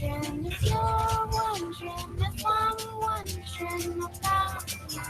wondering if you're wondering if I'm wondering about you.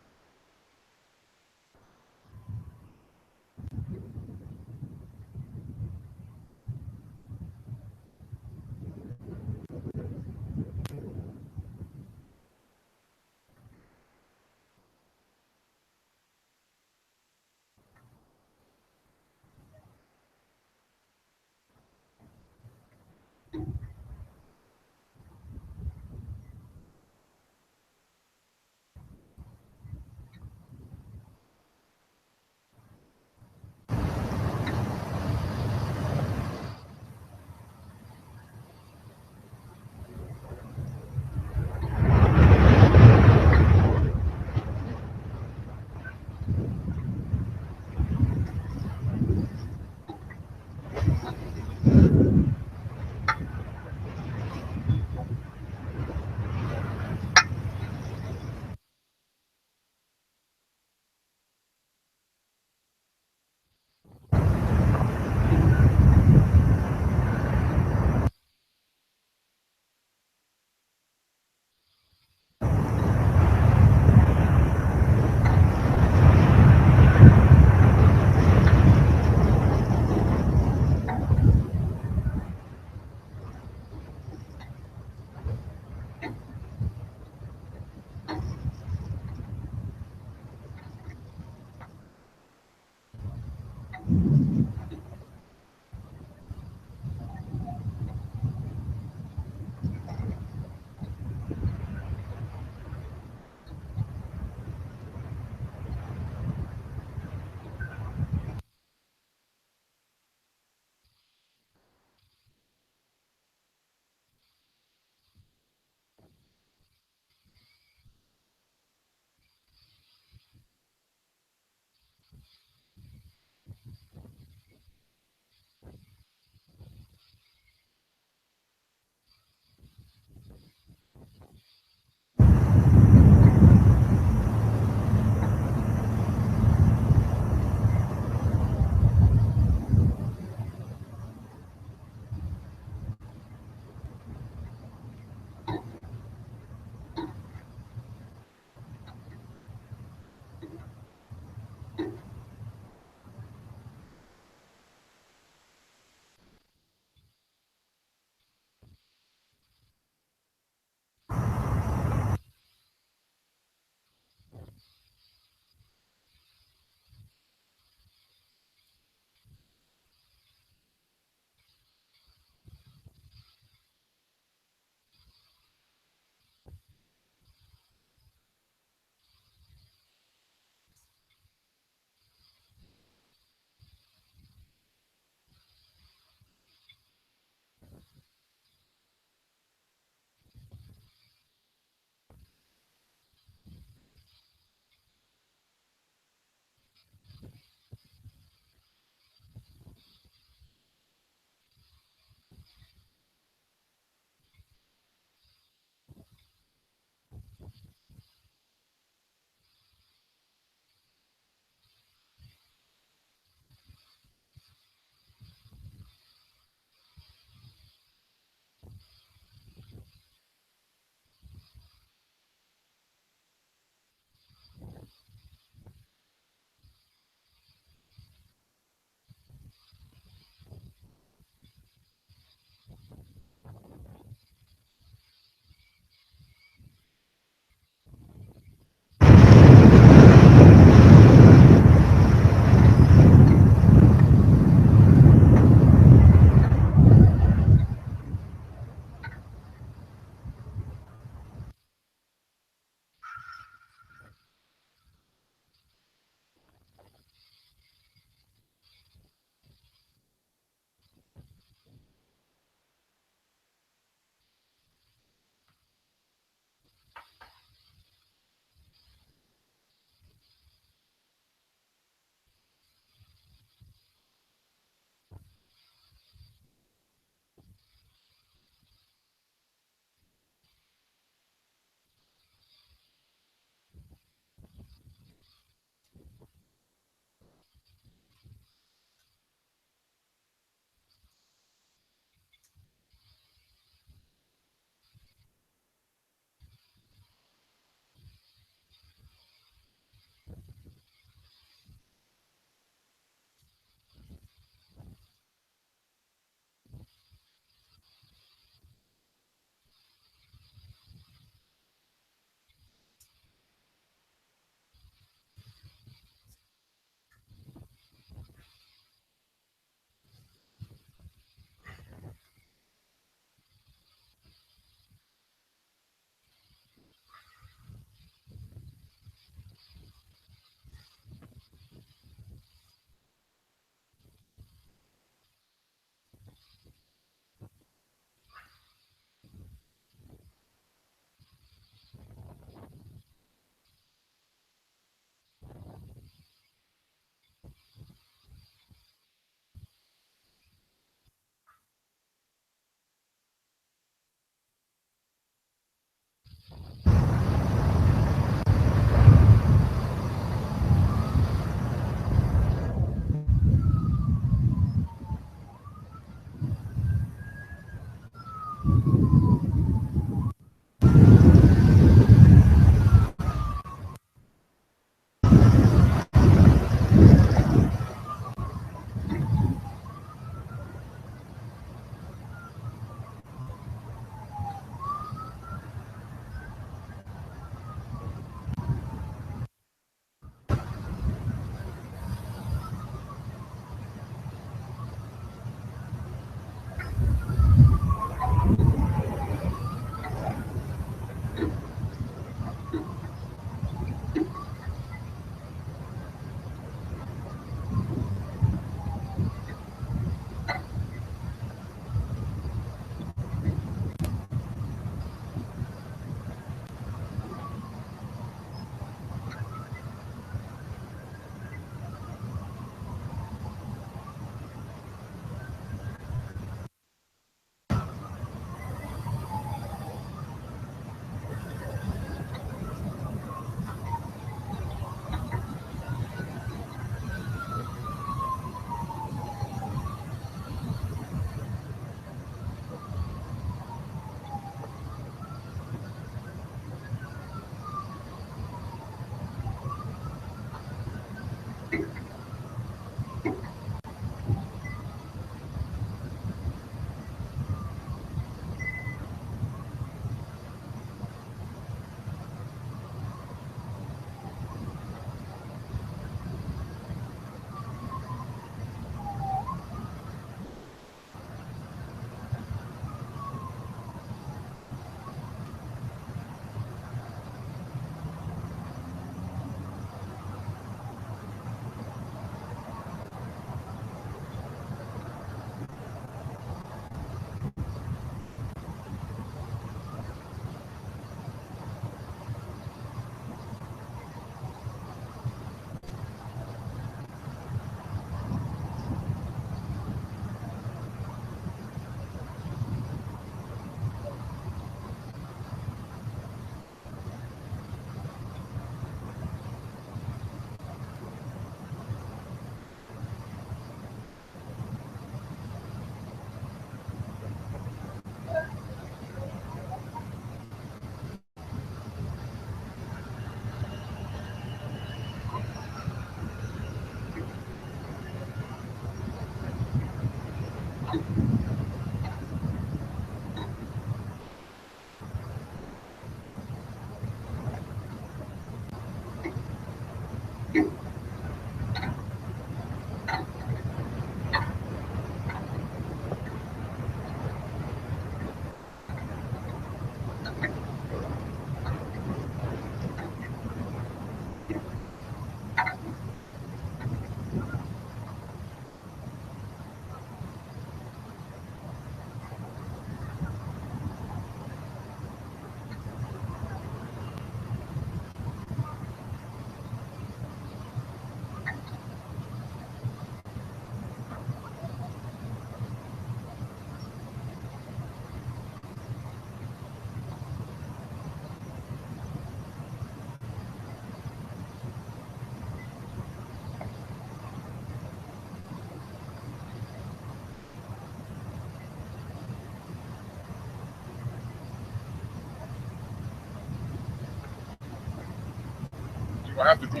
don't have to be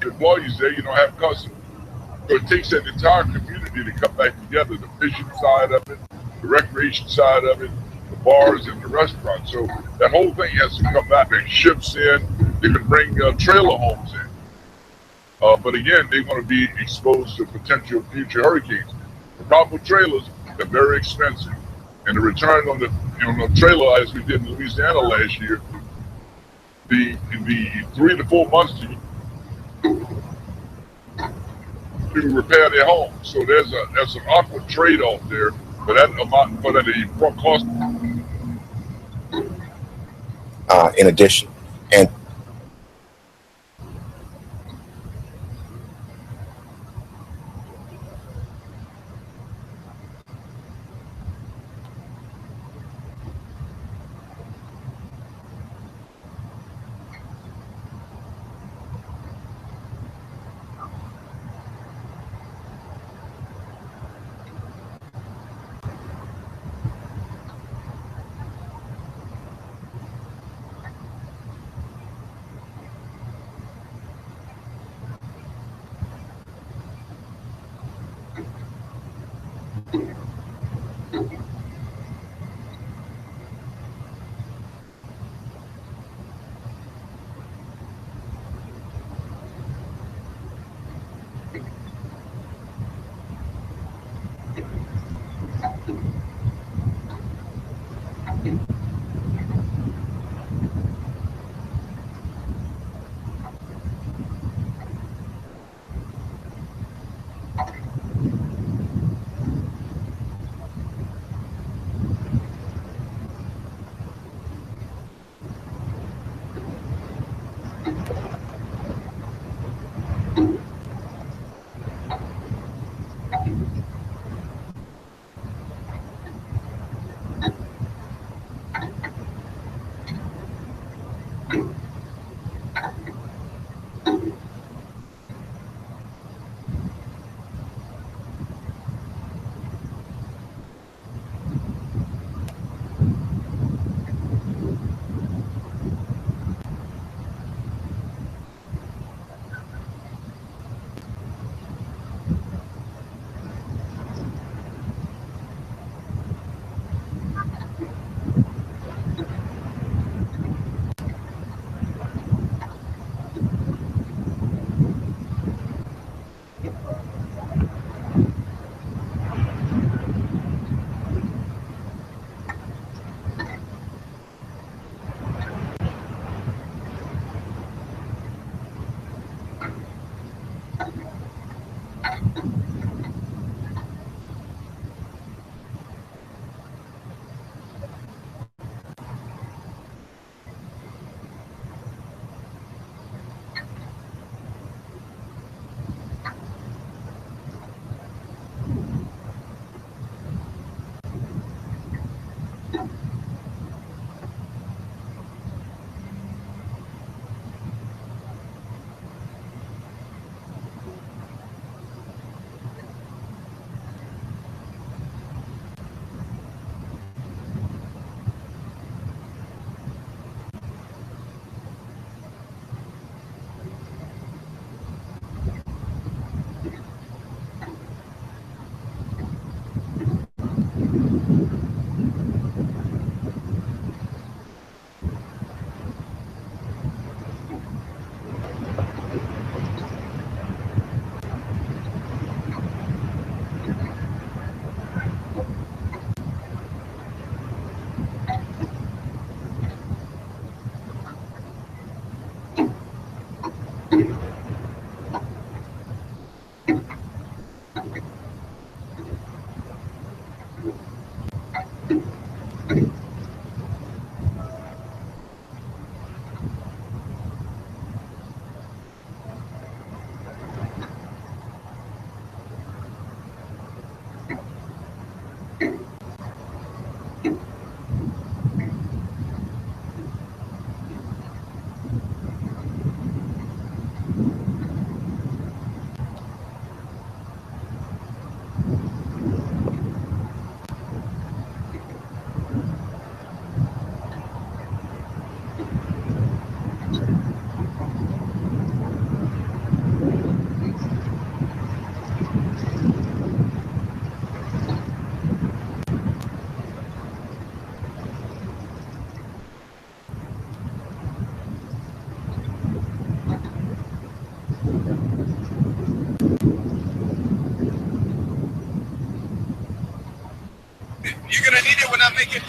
employees there. You don't have customers. So it takes that entire community to come back together, the fishing side of it, the recreation side of it, the bars and the restaurants. So that whole thing has to come back and ships in. They can bring trailer homes in. But again, they're going to be exposed to potential future hurricanes. The problem with trailers, they're very expensive. And the return on the trailer, as we did in Louisiana last year, the 3 to 4 months to repair their home. So there's an awkward trade-off there for that amount, for that cost. In addition, and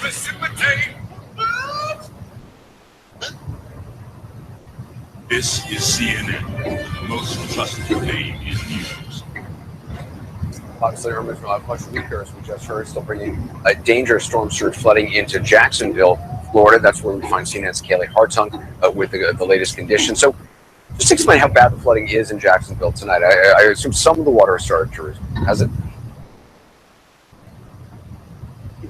precipitate. This is CNN, the most trusted name in news. Obviously, IRMA is much weaker, as we just heard, still bringing a dangerous storm surge flooding into Jacksonville, Florida. That's where we find CNN's Kaylee Hartung with the latest conditions. So just explain how bad the flooding is in Jacksonville tonight. I assume some of the water has started to recede. Has it?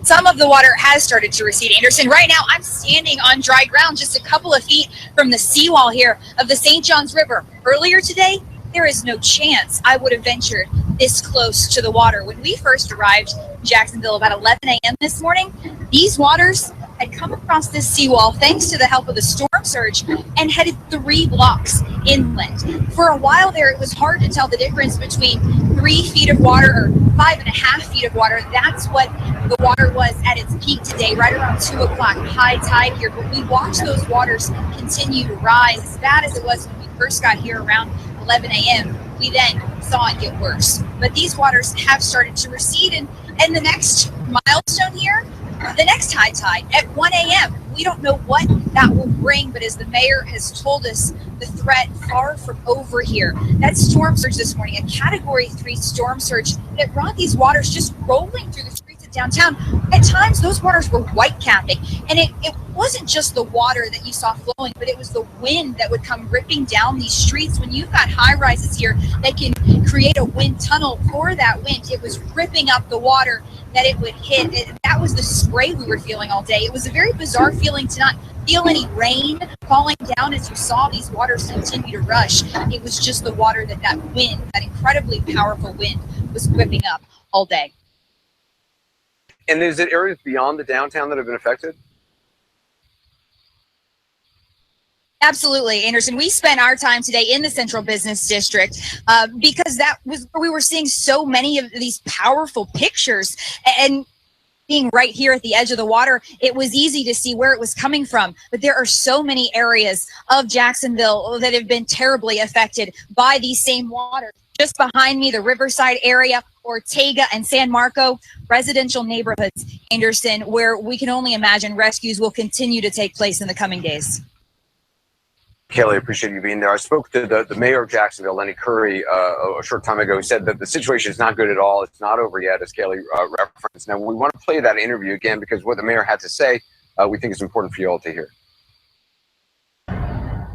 Some of the water has started to recede, Anderson. Right now, I'm standing on dry ground just a couple of feet from the seawall here of the St. Johns River. Earlier today, there is no chance I would have ventured this close to the water. When we first arrived in Jacksonville about 11 a.m. this morning, these waters had come across this seawall thanks to the help of the storm surge and headed 3 blocks inland. For a while there, it was hard to tell the difference between 3 feet of water or 5.5 feet of water. That's what the water was at its peak today, right around 2 o'clock, high tide here. But we watched those waters continue to rise as bad as it was when we first got here around 11 a.m. We then saw it get worse. But these waters have started to recede, and the next milestone here, the next high tide at 1 a.m. We don't know what that will bring, but as the mayor has told us, the threat far from over here. That storm surge this morning, a Category 3 storm surge that brought these waters just rolling through the streets of downtown. At times, those waters were white capping, and it wasn't just the water that you saw flowing, but it was the wind that would come ripping down these streets. When you've got high rises here that can create a wind tunnel for that wind, it was ripping up the water that it would hit. That was the spray we were feeling all day. It was a very bizarre feeling to not feel any rain falling down as you saw these waters continue to rush. It was just the water that wind, that incredibly powerful wind, was whipping up all day. And is it areas beyond the downtown that have been affected? Absolutely, Anderson. We spent our time today in the Central Business District because that was where we were seeing so many of these powerful pictures. And being right here at the edge of the water, it was easy to see where it was coming from. But there are so many areas of Jacksonville that have been terribly affected by these same waters. Just behind me, the Riverside area, Ortega and San Marco, residential neighborhoods, Anderson, where we can only imagine rescues will continue to take place in the coming days. Kaylee, I appreciate you being there. I spoke to the mayor of Jacksonville, Lenny Curry, a short time ago. He said that the situation is not good at all. It's not over yet, as Kaylee referenced. Now, we want to play that interview again because what the mayor had to say, we think is important for you all to hear.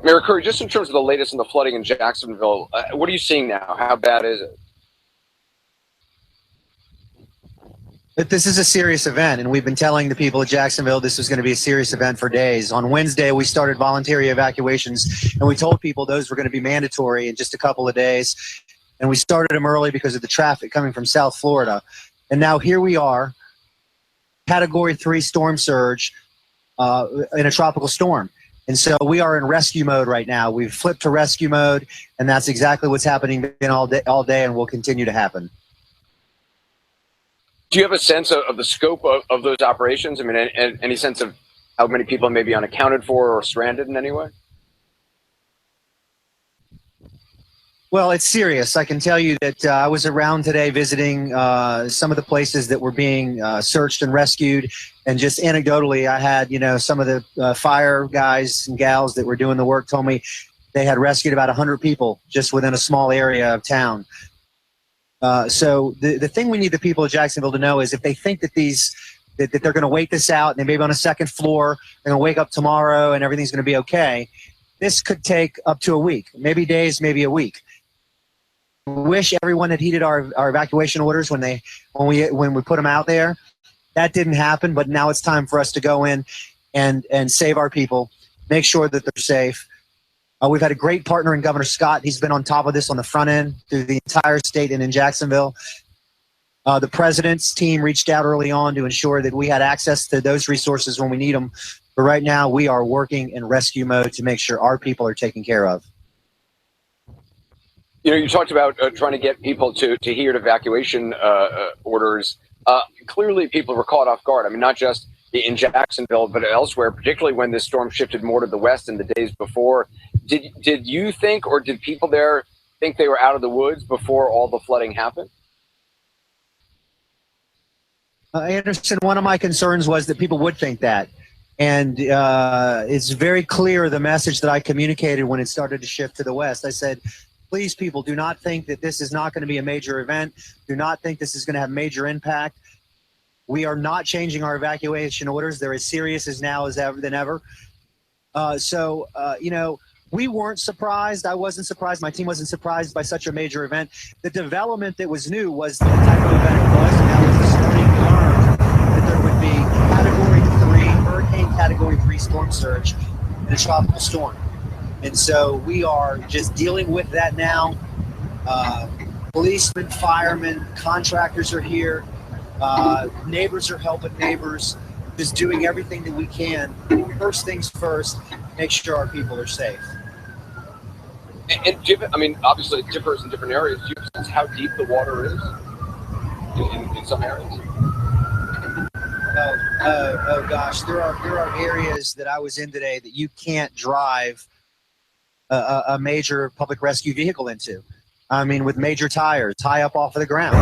Mayor Curry, just in terms of the latest on the flooding in Jacksonville, what are you seeing now? How bad is it? But this is a serious event, and we've been telling the people of Jacksonville this was going to be a serious event for days. On Wednesday, we started voluntary evacuations, and we told people those were going to be mandatory in just a couple of days. And we started them early because of the traffic coming from South Florida. And now here we are, Category 3 storm surge in a tropical storm. And so we are in rescue mode right now. We've flipped to rescue mode, and that's exactly what's happening all day and will continue to happen. Do you have a sense of the scope of those operations? I mean, any sense of how many people may be unaccounted for or stranded in any way? Well, it's serious. I can tell you that I was around today visiting some of the places that were being searched and rescued. And just anecdotally, I had, some of the fire guys and gals that were doing the work told me they had rescued about 100 people just within a small area of town. So the thing we need the people of Jacksonville to know is if they think that that they're going to wait this out and they may be on a second floor, they're going to wake up tomorrow and everything's going to be okay. This could take up to a week, maybe days, maybe a week. I wish everyone had heeded our evacuation orders when we put them out there. That didn't happen, but now it's time for us to go in and save our people, make sure that they're safe. We've had a great partner in Governor Scott. He's been on top of this on the front end through the entire state and in Jacksonville. The president's team reached out early on to ensure that we had access to those resources when we need them. But right now we are working in rescue mode to make sure our people are taken care of. You talked about trying to get people to hear evacuation orders. Clearly people were caught off guard. I mean, not just in Jacksonville, but elsewhere, particularly when this storm shifted more to the west in the days before. Did you think, or did people there think they were out of the woods before all the flooding happened? Anderson, one of my concerns was that people would think that. And it's very clear the message that I communicated when it started to shift to the west. I said, please, people, do not think that this is not going to be a major event. Do not think this is going to have major impact. We are not changing our evacuation orders. They're as serious as now as ever than ever. You know, we weren't surprised. I wasn't surprised. My team wasn't surprised by such a major event. The development that was new was the type of event it was, and that was this morning we learned that there would be Hurricane Category 3 storm surge and a tropical storm. And so we are just dealing with that now. Policemen, firemen, contractors are here. Neighbors are helping neighbors, just doing everything that we can. First things first, make sure our people are safe. And I mean, obviously it differs in different areas. Do you have a sense how deep the water is in some areas? Oh gosh, there are areas that I was in today that you can't drive a major public rescue vehicle into. I mean, with major tires, high up off of the ground.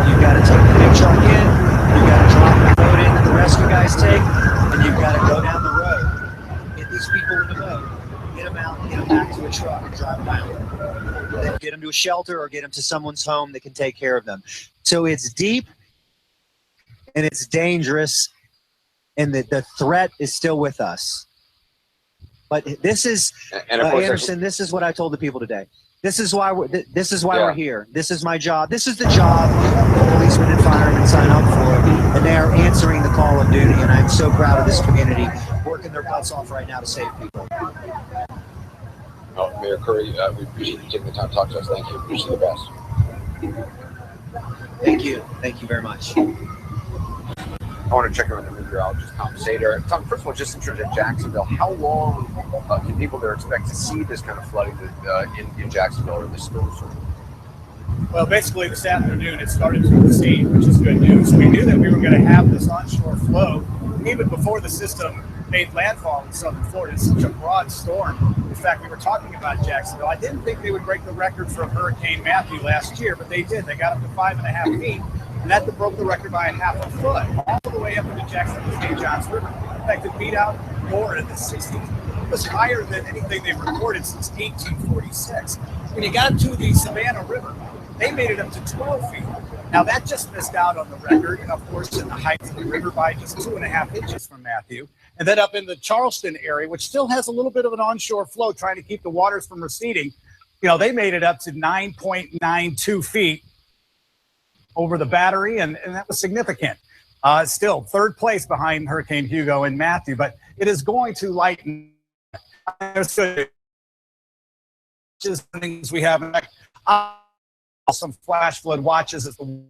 You've got to take the big truck in, you've got to drop the boat in that the rescue guys take, and you've got to go down the road, get these people in the boat, get them out, get them back to a truck and drive them out. Then get them to a shelter or get them to someone's home that can take care of them. So it's deep and it's dangerous, and the threat is still with us. But this is, Anderson, this is what I told the people today. This is why we're here. This is my job. This is the job that policemen and firemen sign up for, and they are answering the call of duty. And I'm so proud of this community working their butts off right now to save people. Oh, Mayor Curry, we appreciate you taking the time to talk to us. Thank you. Wish you the best. Thank you. Thank you very much. I want to check in with the meteorologist, Tom Sater. Tom, first of all, just in terms of Jacksonville, how long can people there expect to see this kind of flooding in Jacksonville or this storm? Well, basically this afternoon it started to recede, which is good news. We knew that we were going to have this onshore flow even before the system made landfall in southern Florida. It's such a broad storm. In fact, we were talking about Jacksonville. I didn't think they would break the record from Hurricane Matthew last year, but they did. They got up to 5.5 feet. And that broke the record by 1/2 foot, all the way up into Jacksonville St. John's River. In fact, it beat out Florida in the 60s. It was higher than anything they've recorded since 1846. When you got to the Savannah River, they made it up to 12 feet. Now, that just missed out on the record, and of course, in the height of the river by just 2.5 inches from Matthew. And then up in the Charleston area, which still has a little bit of an onshore flow trying to keep the waters from receding, you know, they made it up to 9.92 feet over the battery, and that was significant. Still, third place behind Hurricane Hugo and Matthew, but it is going to lighten. There's good things we have. Some flash flood watches as the